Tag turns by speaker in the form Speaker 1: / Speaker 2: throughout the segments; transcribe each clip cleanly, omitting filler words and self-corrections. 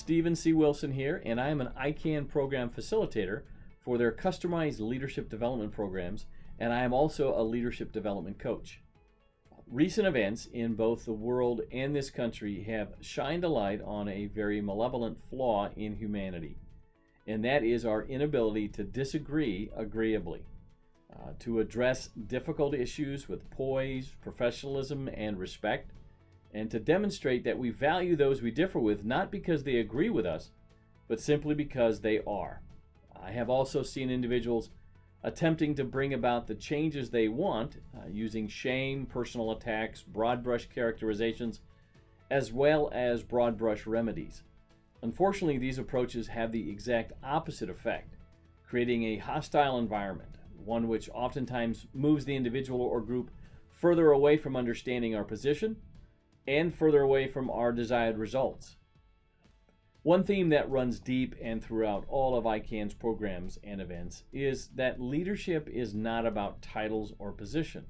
Speaker 1: Stephen C. Wilson here, and I am an ICAN program facilitator for their customized leadership development programs, and I am also a leadership development coach. Recent events in both the world and this country have shined a light on a very malevolent flaw in humanity, and that is our inability to disagree agreeably, to address difficult issues with poise, professionalism, and respect, and to demonstrate that we value those we differ with not because they agree with us, but simply because they are. I have also seen individuals attempting to bring about the changes they want using shame, personal attacks, broad brush characterizations, as well as broad brush remedies. Unfortunately, these approaches have the exact opposite effect, creating a hostile environment, one which oftentimes moves the individual or group further away from understanding our position and further away from our desired results. One theme that runs deep and throughout all of ICANN's programs and events is that leadership is not about titles or position.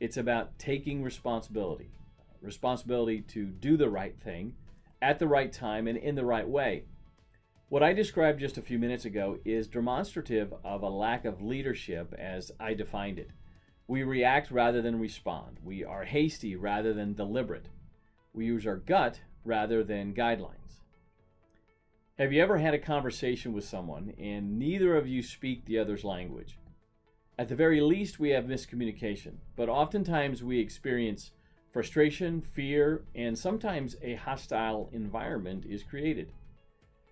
Speaker 1: It's about taking responsibility. Responsibility to do the right thing at the right time and in the right way. What I described just a few minutes ago is demonstrative of a lack of leadership as I defined it. We react rather than respond. We are hasty rather than deliberate. We use our gut rather than guidelines. Have you ever had a conversation with someone and neither of you speak the other's language? At the very least, we have miscommunication, but oftentimes we experience frustration, fear, and sometimes a hostile environment is created.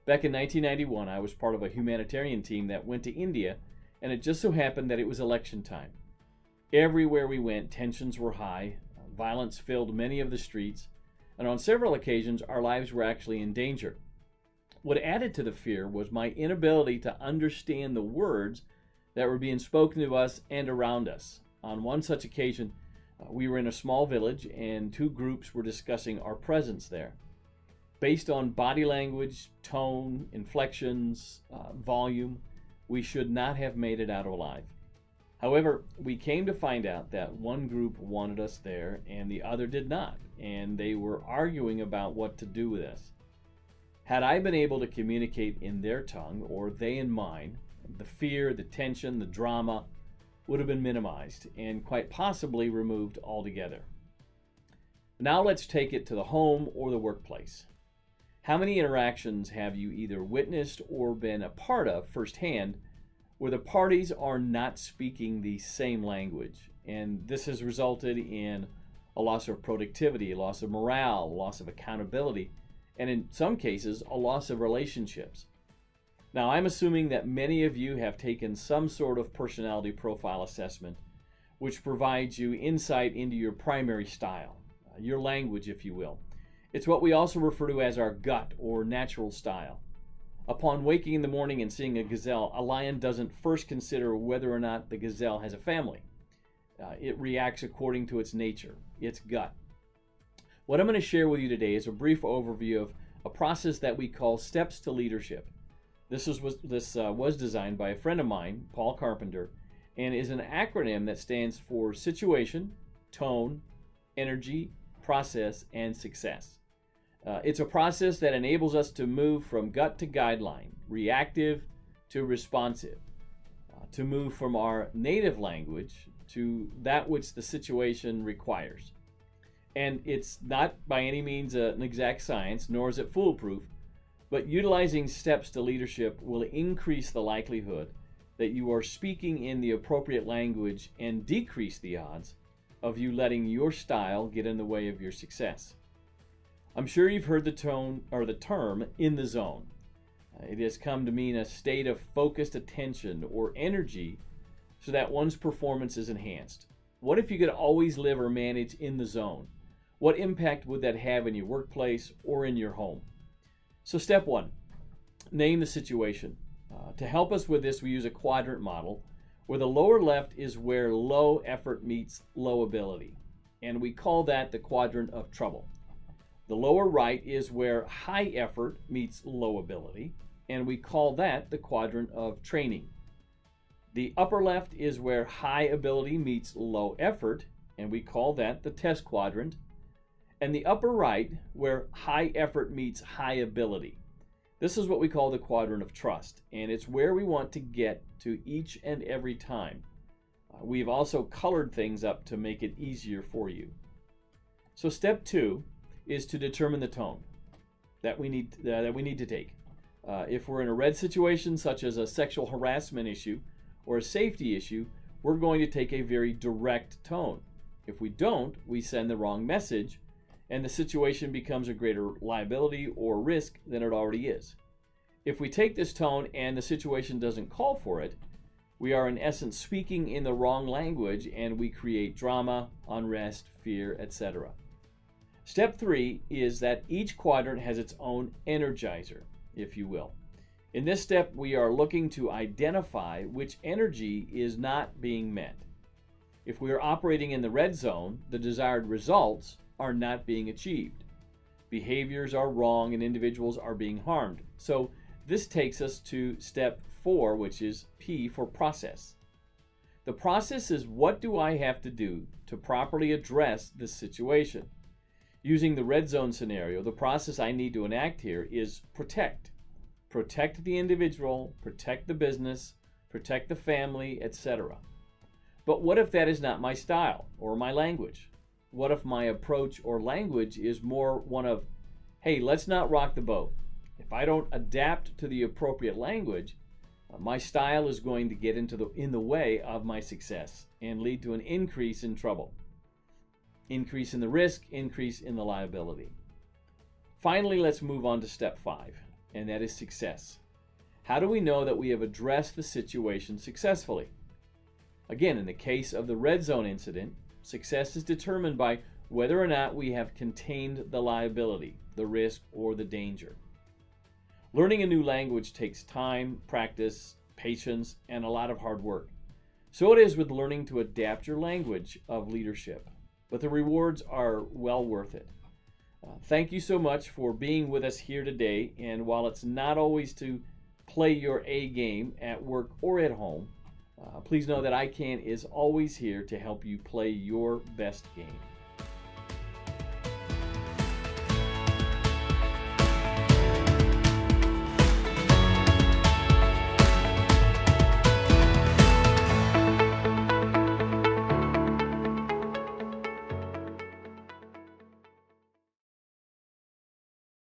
Speaker 1: Back in 1991, I was part of a humanitarian team that went to India, and it just so happened that it was election time. Everywhere we went, tensions were high, violence filled many of the streets, and on several occasions, our lives were actually in danger. What added to the fear was my inability to understand the words that were being spoken to us and around us. On one such occasion, we were in a small village and two groups were discussing our presence there. Based on body language, tone, inflections, volume, we should not have made it out alive. However, we came to find out that one group wanted us there and the other did not, and they were arguing about what to do with us. Had I been able to communicate in their tongue, or they in mine, the fear, the tension, the drama would have been minimized and quite possibly removed altogether. Now let's take it to the home or the workplace. How many interactions have you either witnessed or been a part of firsthand where the parties are not speaking the same language, and this has resulted in a loss of productivity, a loss of morale, a loss of accountability, and in some cases, a loss of relationships? Now, I'm assuming that many of you have taken some sort of personality profile assessment, which provides you insight into your primary style, your language, if you will. It's what we also refer to as our gut or natural style. Upon waking in the morning and seeing a gazelle, a lion doesn't first consider whether or not the gazelle has a family. It reacts according to its nature, its gut. What I'm going to share with you today is a brief overview of a process that we call Steps to Leadership. This was designed by a friend of mine, Paul Carpenter, and is an acronym that stands for Situation, Tone, Energy, Process, and Success. It's a process that enables us to move from gut to guideline, reactive to responsive, to move from our native language to that which the situation requires. And it's not by any means an exact science, nor is it foolproof, but utilizing steps to leadership will increase the likelihood that you are speaking in the appropriate language and decrease the odds of you letting your style get in the way of your success. I'm sure you've heard the term in the zone. It has come to mean a state of focused attention or energy so that one's performance is enhanced. What if you could always live or manage in the zone? What impact would that have in your workplace or in your home? So step one, name the situation. To help us with this, we use a quadrant model where the lower left is where low effort meets low ability, and we call that the quadrant of trouble. The lower right is where high effort meets low ability, and we call that the quadrant of training. The upper left is where high ability meets low effort, and we call that the test quadrant. And the upper right, where high effort meets high ability, This is what we call the quadrant of trust, and it's where we want to get to each and every time. We've also colored things up to make it easier for you. So step 2 is to determine the tone that we need to take. If we're in a red situation, such as a sexual harassment issue or a safety issue, we're going to take a very direct tone. If we don't, we send the wrong message, and the situation becomes a greater liability or risk than it already is. If we take this tone and the situation doesn't call for it, we are in essence speaking in the wrong language, and we create drama, unrest, fear, etc. Step 3 is that each quadrant has its own energizer, if you will. In this step, we are looking to identify which energy is not being met. If we are operating in the red zone, the desired results are not being achieved. Behaviors are wrong and individuals are being harmed. So this takes us to step 4, which is P for process. The process is, what do I have to do to properly address this situation? Using the red zone scenario, the process I need to enact here is protect. Protect the individual, protect the business, protect the family, etc. But what if that is not my style or my language? What if my approach or language is more one of, hey, let's not rock the boat. If I don't adapt to the appropriate language, my style is going to get in the way of my success and lead to an increase in trouble. Increase in the risk, increase in the liability. Finally, let's move on to step 5, and that is success. How do we know that we have addressed the situation successfully? Again, in the case of the red zone incident, success is determined by whether or not we have contained the liability, the risk, or the danger. Learning a new language takes time, practice, patience, and a lot of hard work. So it is with learning to adapt your language of leadership, but the rewards are well worth it. Thank you so much for being with us here today, and while it's not always to play your A game at work or at home, please know that ICAN is always here to help you play your best game.